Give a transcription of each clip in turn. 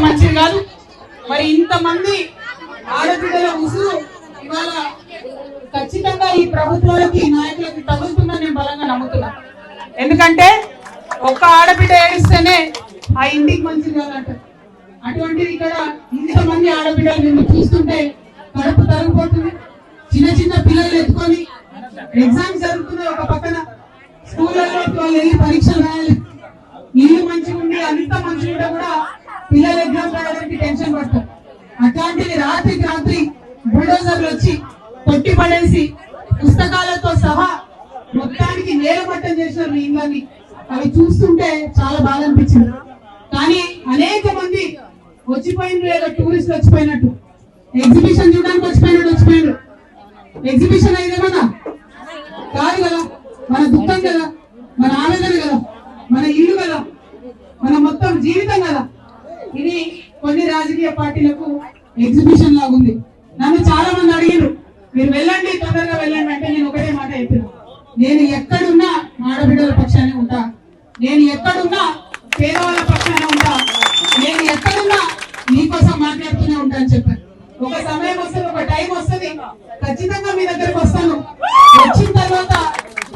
మంచిది కాదు. మరి ఇంతమంది ఆడబిడ్డల ఉసురు ఇవాళ ఖచ్చితంగా ఈ ప్రభుత్వాలకి నాయకులకి తగులుతుందని నేను బలంగా నమ్ముతున్నా. ఎందుకంటే ఒక్క ఆడబిడ్డ ఏడిస్తేనే ఆ ఇంటికి మంచిది కాదంట. అటువంటిది ఇక్కడ ఇంతమంది ఆడబిడ్డలు నిన్ను చూస్తుంటే కడుపు తరిగిపోతుంది. చిన్న చిన్న పిల్లలు ఎత్తుకొని ఎగ్జామ్స్ జరుగుతున్నాయి, ఒక పక్కన స్కూళ్ళలో వాళ్ళు వెళ్ళి పరీక్షలు రాయాలి. ఇల్లు మంచిగా ఉండి అంత మంచిగా కూడా పిల్లలు ఎగ్జామ్ రాయడానికి టెన్షన్ పడతారు. అట్లాంటిది రాత్రికి రాత్రి బుల్డోజర్లు వచ్చి కొట్టి పడేసి పుస్తకాలతో సహా మొత్తానికి నేలమట్టం చేశారు మీ ఇళ్ళని. అవి చూస్తుంటే చాలా బాధ అనిపించింది. కానీ అనేక మంది వచ్చిపోయిన లేదా టూరిస్ట్ వచ్చిపోయినట్టు, ఎగ్జిబిషన్ చూడడానికి వచ్చిపోయినాడు. ఎగ్జిబిషన్ అయిందేమన్నా కాదు కదా, మన దుఃఖం కదా, మన ఆవేదన కదా, మన ఇల్లు కదా, మన మొత్తం జీవితం కదా. ఇది కొన్ని రాజకీయ పార్టీలకు ఎగ్జిబిషన్ లాగా ఉంది. నన్ను చాలా మంది అడిగారు, మీరు వెళ్ళండి, తొందరగా వెళ్ళండి అంటే నేను ఒకటే మాట చెప్పాను, నేను ఎక్కడున్నా ఆడబిడ్డల పక్షానే ఉంటా, నేను ఎక్కడున్నా పేదవాళ్ళ పక్షానే ఉంటా, నేను ఎక్కడున్నా నీకోసం మాట్లాడుతూనే ఉంటా అని చెప్పాను. ఒక సమయం వస్తుంది, ఒక టైం వస్తుంది, ఖచ్చితంగా మీ దగ్గరకు వస్తాను. వచ్చిన తర్వాత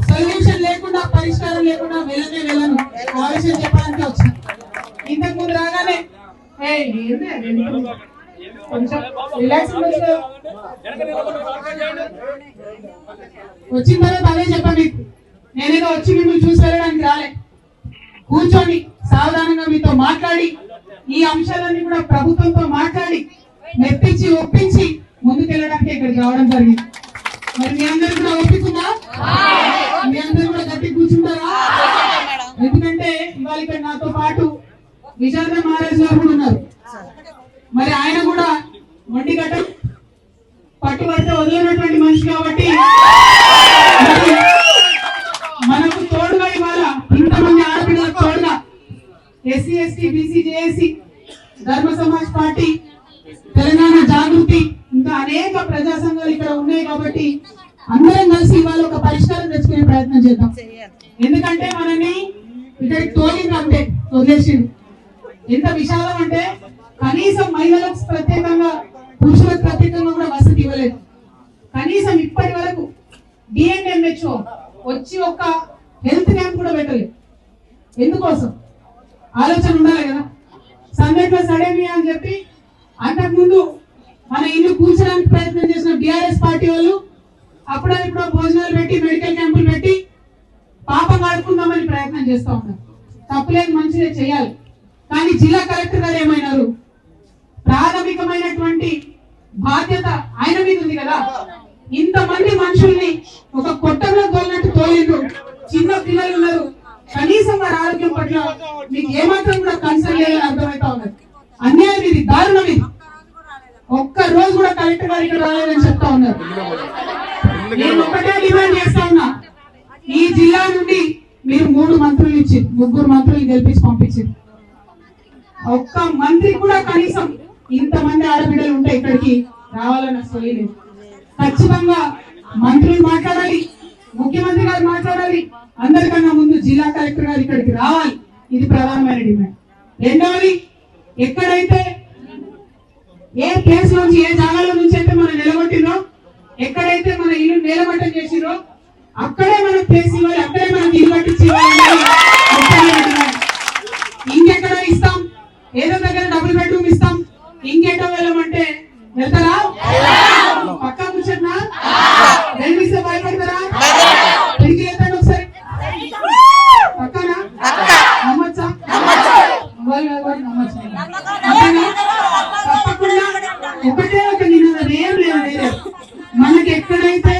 సొల్యూషన్ లేకుండా, పరిష్కారం లేకుండా వెళ్ళను. ఆ విషయం చెప్పడానికి వచ్చాను. ఇంతకు ముందు రాగానే కొంచెం రిలాక్స్ వచ్చిన తర్వాత అదే చెప్పాను మీకు, నేనేదో వచ్చి మిమ్మల్ని చూసి వెళ్ళడానికి రాలే. కూర్చొని సావధానంగా మీతో మాట్లాడి ఈ అంశాలన్నీ కూడా ప్రభుత్వంతో మాట్లాడి మెప్పించి ఒప్పించి ముందుకెళ్ళడానికి ఇక్కడికి రావడం జరిగింది. మరి మీ అందరూ కూడా ఒప్పుకుందా? మీ అందరూ కూడా గట్టి కూర్చుంటారా? ఎందుకంటే ఇవాళ ఇక్కడ నాతో పాటు విజేంద్ర మహారాజ్ గారు కూడా ఉన్నారు. మరి ఆయన కూడా మొండిగట్ట పట్టుబడితే వదిలినటువంటి మనిషి కాబట్టి మనకు తోడుగా ఇవాళ ఇంతమంది ఆడపిల్లలకు తోడుగా ఎస్సీ ఎస్టీ బీసీ జేఏసీ ధర్మ సమాజ్ పార్టీ తెలంగాణ జాగృతి ఇంకా అనేక ప్రజా సంఘాలు ఇక్కడ ఉన్నాయి కాబట్టి అందరం కలిసి ఇవాళ ఒక పరిష్కారం తెచ్చుకునే ప్రయత్నం చేద్దాం. ఎందుకంటే మనని ఇక్కడికి తోలింది అంతే, వదిలేసింది. ఎంత విశాలం అంటే కనీసం మహిళలకు ప్రత్యేకంగా, పురుషులకు ప్రత్యేకంగా కూడా వసతి ఇవ్వలేదు. కనీసం ఇప్పటి వరకు డిఎన్ఎంహెచ్ఓ వచ్చి ఒక హెల్త్ క్యాంప్ కూడా పెట్టలేదు. ఎందుకోసం ఆలోచన ఉండాలి కదా. సందర్భ సడేమి అని చెప్పి అంతకుముందు మన ఇల్లు కూర్చోడానికి ప్రయత్నం చేసిన టిఆర్ఎస్ పార్టీ వాళ్ళు అప్పుడప్పుడు భోజనాలు పెట్టి, మెడికల్ క్యాంపులు పెట్టి పాపం ఆడుకుందామని ప్రయత్నం చేస్తూ ఉన్నారు. తప్పులేదు, మంచిదే, చేయాలి. కానీ జిల్లా కలెక్టర్ గారు ఏమైనారు, ప్రాథమికమైనటువంటి బాధ్యత ఆయన మీద ఉంది కదా. ఇంతమంది మనుషుల్ని ఒక కొట్టంలో తోలినట్టు తోలిండ్రు. చిన్న పిల్లలు ఉన్నారు, కనీసం వారి ఆరోగ్యం పట్ల మీకు ఏమాత్రం కూడా కన్సర్న్ లేదని అర్థమవుతా ఉన్నది. అన్యాయం ఇది, దారుణం ఇది. ఒక్క రోజు కూడా కలెక్టర్ గారు ఇక్కడ రాలేదని చెప్తా ఉన్నారు. నేను ఒకటే డిమాండ్ చేస్తా ఉన్నా, ఈ జిల్లా నుండి మీరు 3 మంత్రులు ఇచ్చి 3 మంత్రులు గెలిపించి పంపించారు. ఒక్క మంత్రి కూడా కనీసం ఇంతమంది ఆడబిడ్డలు ఉంటే ఇక్కడికి రావాలని అసలు లేదు. ఖచ్చితంగా మంత్రులు మాట్లాడాలి, ముఖ్యమంత్రి గారు మాట్లాడాలి, అందరికన్నా ముందు జిల్లా కలెక్టర్ గారు ఇక్కడికి రావాలి. ఇది ప్రధానమైన డిమాండ్. రెండవది, ఎక్కడైతే ఏ కేసు నుంచి, ఏ జాగాల నుంచి అయితే మనం నిలబట్టినో, ఎక్కడైతే మన ఇల్లు నిలబట్టం చేసిరో అక్కడే మనకు కేసు ఇవ్వాలి, అక్కడే మనకి ఇల్లు కట్టించి ఇవ్వాలి. ఇంకెక్కడ ఇస్తాం, ఏదో దగ్గర డబుల్ బెడ్రూమ్ ఇస్తాం, ఇంకేటో వెళ్ళమంటే వెళ్తారా? పక్కా కూర్చున్నా రెండు ఇస్తే భయపడతారా? తిరిగి వెళ్తాడు ఒకసారి పక్కనా నమ్మచ్చా? తప్పకుండా ఒకటే ఒక నిన్న ఏం లేదు. మనకి ఎక్కడైతే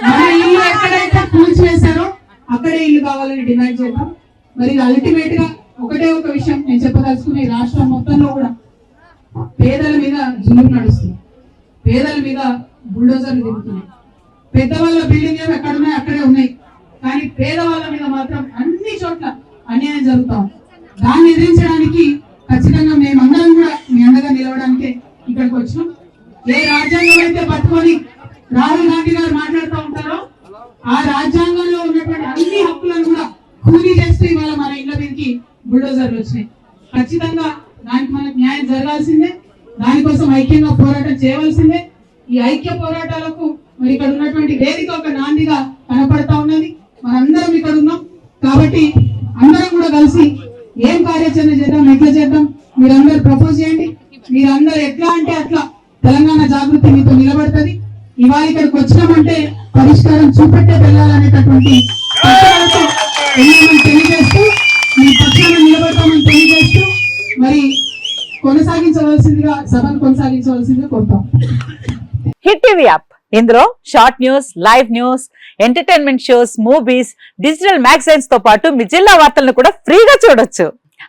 మన ఇల్లు ఎక్కడైతే కూల్చివేశారో అక్కడే ఇల్లు కావాలని డిమాండ్ చేద్దాం. మరి అల్టిమేట్ గా ఒకటే ఒక విషయం నేను చెప్పదలుచుకుని, రాష్ట్రం మొత్తంలో కూడా పేదల మీద జులుం నడుస్తుంది, పేదల మీద బుల్డోజర్లు తిరుగుతున్నాయి. పెద్దవాళ్ళ బిల్డింగ్ ఏమో ఎక్కడున్నాయి అక్కడే ఉన్నాయి, కానీ పేదవాళ్ళ మీద మాత్రం అన్ని చోట్ల అన్యాయం జరుగుతాం. దాన్ని ఎదిరించడానికి ఖచ్చితంగా మేమందరం కూడా మీ అండగా నిలవడానికే ఇక్కడికి వచ్చినాం. ఏ రాజ్యాంగం అయితే పట్టుకొని రాహుల్ గాంధీ గారు మాట్లాడుతూ ఉంటారో ఆ రాజ్యాంగంలో ఉన్నటువంటి అన్ని హక్కులను కూడా కూలీ చేస్తూ ఇవాళ మన ఇళ్ళ మీదకి బుల్డోజర్ ఆర్డర్లు వచ్చినాయి. ఖచ్చితంగా దానికి మనకు న్యాయం జరగాల్సిందే, దానికోసం ఐక్యంగా పోరాటం చేయవలసిందే. ఈ ఐక్య పోరాటాలకు మరి ఇక్కడ ఉన్నటువంటి వేదిక ఒక నాందిగా కనపడతా ఉన్నది. మనందరం ఇక్కడ ఉన్నాం కాబట్టి అందరం కూడా కలిసి ఏం కార్యాచరణ చేద్దాం, ఎట్లా చేద్దాం, మీరందరూ ప్రపోజ్ చేయండి. మీరందరూ ఎట్లా అంటే అట్లా తెలంగాణ జాగృతి మీతో నిలబడుతుంది. ఇవాళ ఇక్కడికి వచ్చినామంటే పరిష్కారం చూపెట్టే వెళ్ళాలనేటటువంటి తెలియజేస్తూ మీ పక్షాన నిలబడతామని తెలియజేస్తూ మరి కొనసాగించవలసిందిగా సభను కొనసాగించవలసిందిగా కోరుతాం. హిట్ టీవీ యాప్, ఇందులో short news, live news, entertainment shows, movies, digital magazines తో పాటు మీ జిల్లా వార్తలను కూడా ఫ్రీగా చూడొచ్చు.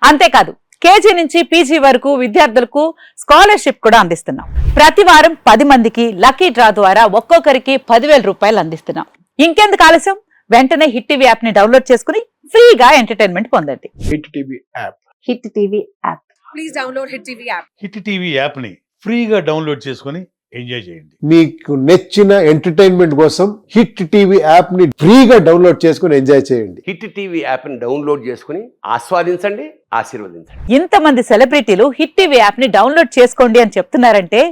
అంతేకాదు కేజీ నుంచి పీజీ వరకు విద్యార్థులకు స్కాలర్షిప్ కూడా అందిస్తున్నాం. ప్రతి వారం 10 మందికి లక్కీ డ్రా ద్వారా ఒక్కొక్కరికి 10,000 రూపాయలు అందిస్తున్నాం. ఇంకెందుకు ఆలస్యం, వెంటనే హిట్ టీవీ యాప్ ని డౌన్లోడ్ చేసుకుని ఫ్రీగా ఎంటర్టైన్మెంట్ పొందండి. Hit TV app. Hit TV app. Please download hit TV app. Hit TV app ని ఫ్రీగా డౌన్లోడ్ చేసుకుని ఎంజాయ్ చేయండి. మీకు నచ్చిన ఎంటర్టైన్మెంట్ కోసం హిట్ టీవీ యాప్ ని ఫ్రీగా డౌన్లోడ్ చేసుకుని ఎంజాయ్ చేయండి. హిట్ టీవీ యాప్ ని డౌన్లోడ్ చేసుకుని ఆస్వాదించండి, ఆశీర్వదించండి. ఇంతమంది సెలబ్రిటీలు హిట్ టీవీ యాప్ ని డౌన్లోడ్ చేసుకోండి అని చెప్తున్నారంటే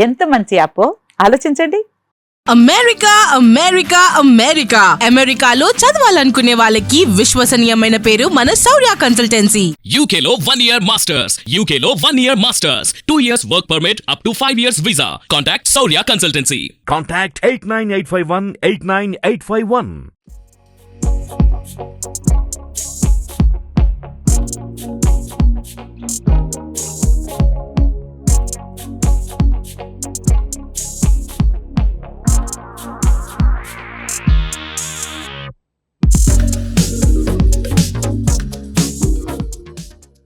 ఎంత మంచి యాప్ ఆలోచించండి. అమెరికా అమెరికా అమెరికా అమెరికాలో చదవాలనుకునే వాళ్ళకి విశ్వసనీయమైన పేరు మన శౌర్య కన్సల్టెన్సీ. UK లో 1 year masters, UK లో 1 year masters, 2 years work permit up to 5 years visa. Contact Saurya Consultancy. Contact 89851 89851.